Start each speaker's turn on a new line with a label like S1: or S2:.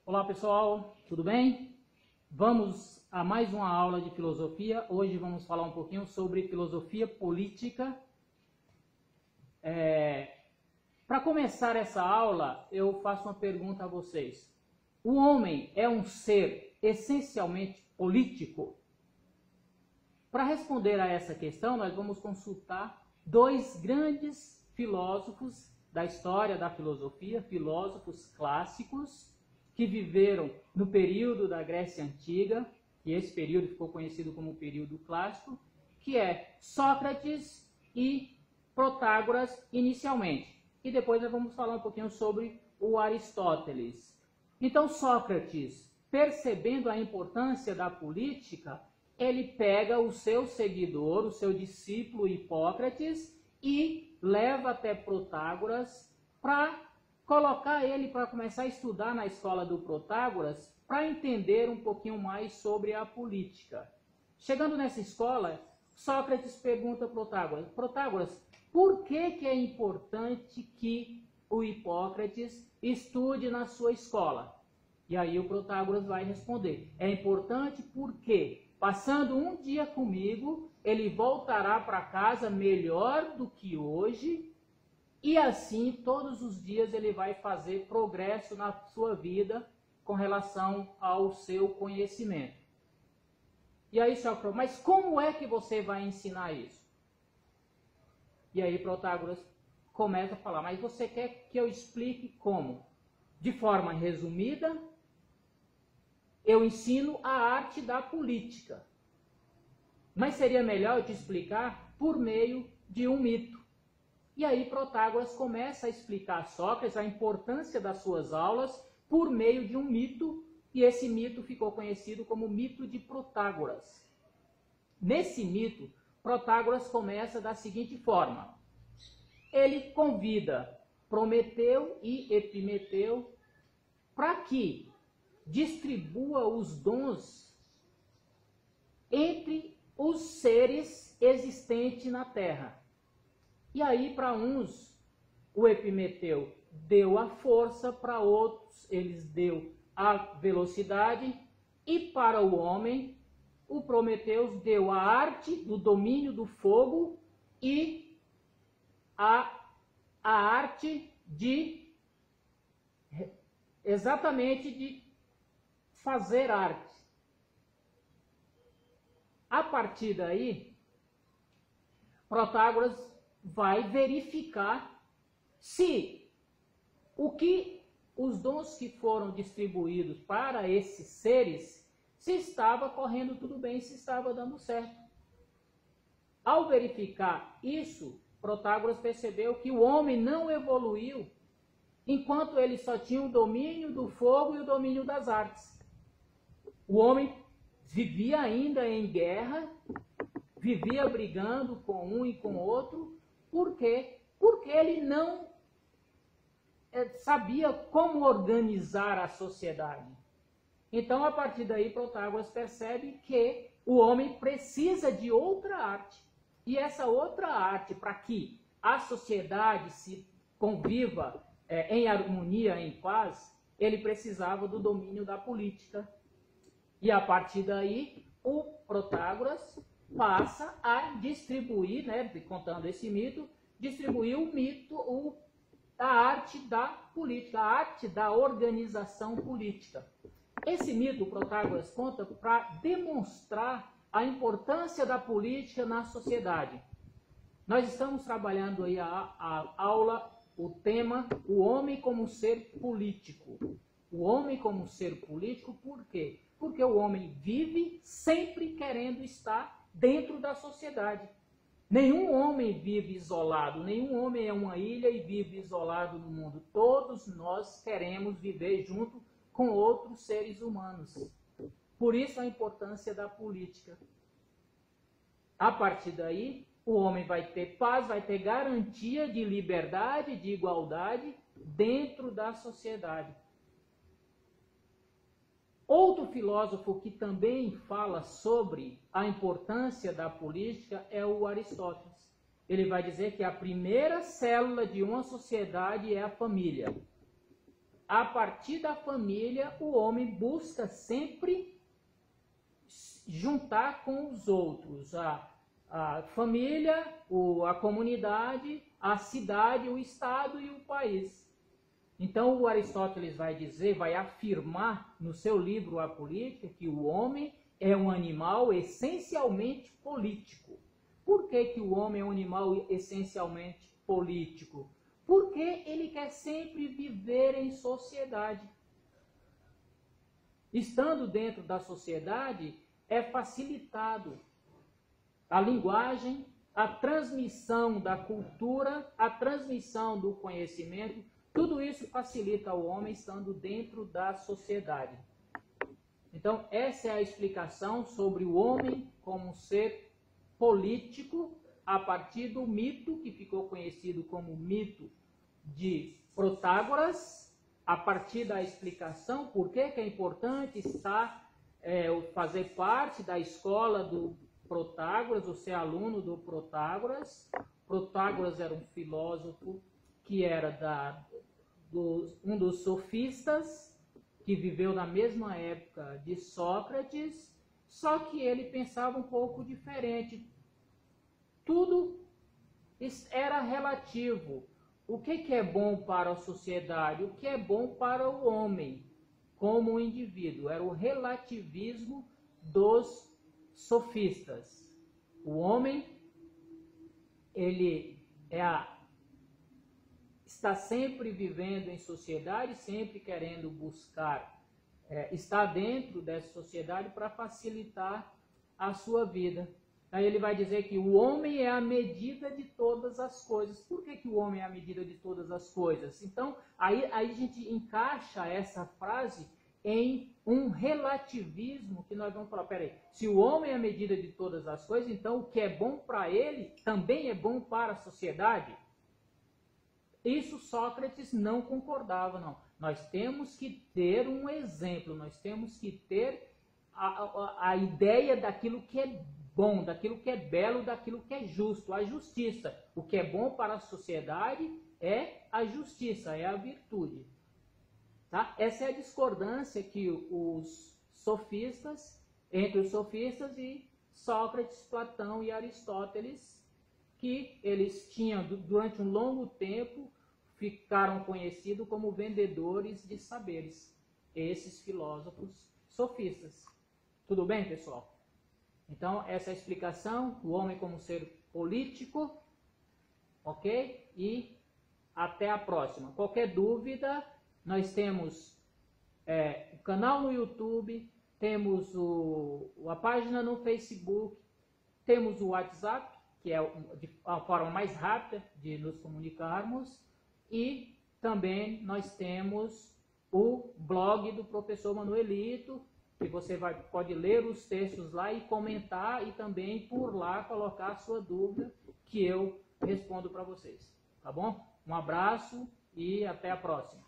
S1: Olá pessoal, tudo bem? Vamos a mais uma aula de filosofia. Hoje vamos falar um pouquinho sobre filosofia política. Para começar essa aula, eu faço uma pergunta a vocês. O homem é um ser essencialmente político? Para responder a essa questão, nós vamos consultar dois grandes filósofos da história da filosofia, filósofos clássicos, que viveram no período da Grécia Antiga, e esse período ficou conhecido como período clássico, que é Sócrates e Protágoras inicialmente. E depois nós vamos falar um pouquinho sobre o Aristóteles. Então Sócrates, percebendo a importância da política, ele pega o seu seguidor, o seu discípulo Hipócrates, e leva até Protágoras para colocar ele para começar a estudar na escola do Protágoras, para entender um pouquinho mais sobre a política. Chegando nessa escola, Sócrates pergunta a Protágoras: Protágoras, por que é importante que o Hipócrates estude na sua escola? E aí o Protágoras vai responder: é importante porque, passando um dia comigo, ele voltará para casa melhor do que hoje, e assim todos os dias ele vai fazer progresso na sua vida com relação ao seu conhecimento. E aí Sócrates: mas como é que você vai ensinar isso? E aí Protágoras começa a falar: mas você quer que eu explique como? De forma resumida, eu ensino a arte da política. Mas seria melhor eu te explicar por meio de um mito. E aí Protágoras começa a explicar a Sócrates a importância das suas aulas por meio de um mito, e esse mito ficou conhecido como mito de Protágoras. Nesse mito, Protágoras começa da seguinte forma: ele convida Prometeu e Epimeteu para que distribua os dons entre os seres existentes na Terra. E aí, para uns, o Epimeteu deu a força, para outros, eles deu a velocidade, e para o homem, o Prometeu deu a arte do domínio do fogo e a arte de, exatamente, de fazer arte. A partir daí, Protágoras vai verificar se os dons que foram distribuídos para esses seres, se estava correndo tudo bem, se estava dando certo. Ao verificar isso, Protágoras percebeu que o homem não evoluiu enquanto ele só tinha o domínio do fogo e o domínio das artes. O homem vivia ainda em guerra, vivia brigando com um e com o outro. Por quê? Porque ele não sabia como organizar a sociedade. Então, a partir daí, Protágoras percebe que o homem precisa de outra arte. E essa outra arte, para que a sociedade se conviva em harmonia, em paz, ele precisava do domínio da política. E a partir daí, o Protágoras passa a distribuir, contando esse mito, distribuir o mito, a arte da política, a arte da organização política. Esse mito o Protágoras conta para demonstrar a importância da política na sociedade. Nós estamos trabalhando aí a aula, o tema, o homem como ser político. O homem como ser político, por quê? Porque o homem vive sempre querendo estar dentro da sociedade. Nenhum homem vive isolado, nenhum homem é uma ilha e vive isolado no mundo. Todos nós queremos viver junto com outros seres humanos. Por isso a importância da política. A partir daí, o homem vai ter paz, vai ter garantia de liberdade, de igualdade dentro da sociedade. Outro filósofo que também fala sobre a importância da política é o Aristóteles. Ele vai dizer que a primeira célula de uma sociedade é a família. a partir da família, o homem busca sempre juntar com os outros, a família, a comunidade, a cidade, o estado e o país. Então o Aristóteles vai dizer, vai afirmar no seu livro A Política, que o homem é um animal essencialmente político. Por que que o homem é um animal essencialmente político? Porque ele quer sempre viver em sociedade. Estando dentro da sociedade, é facilitado a linguagem, a transmissão da cultura, a transmissão do conhecimento, tudo isso facilita o homem estando dentro da sociedade. Então, essa é a explicação sobre o homem como um ser político, a partir do mito que ficou conhecido como mito de Protágoras, a partir da explicação por que é importante fazer parte da escola do Protágoras, ou ser aluno do Protágoras. Protágoras era um filósofo que era um dos sofistas, que viveu na mesma época de Sócrates, só que ele pensava um pouco diferente. Tudo era relativo. O que é bom para a sociedade? O que é bom para o homem como indivíduo? Era o relativismo dos sofistas. O homem, ele está sempre vivendo em sociedade, sempre querendo buscar estar dentro dessa sociedade para facilitar a sua vida. Aí ele vai dizer que o homem é a medida de todas as coisas. Por que o homem é a medida de todas as coisas? Então, aí a gente encaixa essa frase em um relativismo que nós vamos falar, peraí, se o homem é a medida de todas as coisas, então o que é bom para ele também é bom para a sociedade? Isso Sócrates não concordava, não. Nós temos que ter um exemplo, nós temos que ter a ideia daquilo que é bom, daquilo que é belo, daquilo que é justo, a justiça. O que é bom para a sociedade é a justiça, é a virtude. Tá? Essa é a discordância que entre os sofistas e Sócrates, Platão e Aristóteles, que eles tinham, durante um longo tempo, ficaram conhecidos como vendedores de saberes, esses filósofos sofistas. Tudo bem, pessoal? Então, essa é a explicação, o homem como ser político, ok? E até a próxima. Qualquer dúvida, nós temos o canal no YouTube, temos a página no Facebook, temos o WhatsApp, que é a forma mais rápida de nos comunicarmos, e também nós temos o blog do professor Manuelito, que você pode ler os textos lá e comentar, e também por lá colocar a sua dúvida, que eu respondo para vocês. Tá bom? Um abraço e até a próxima.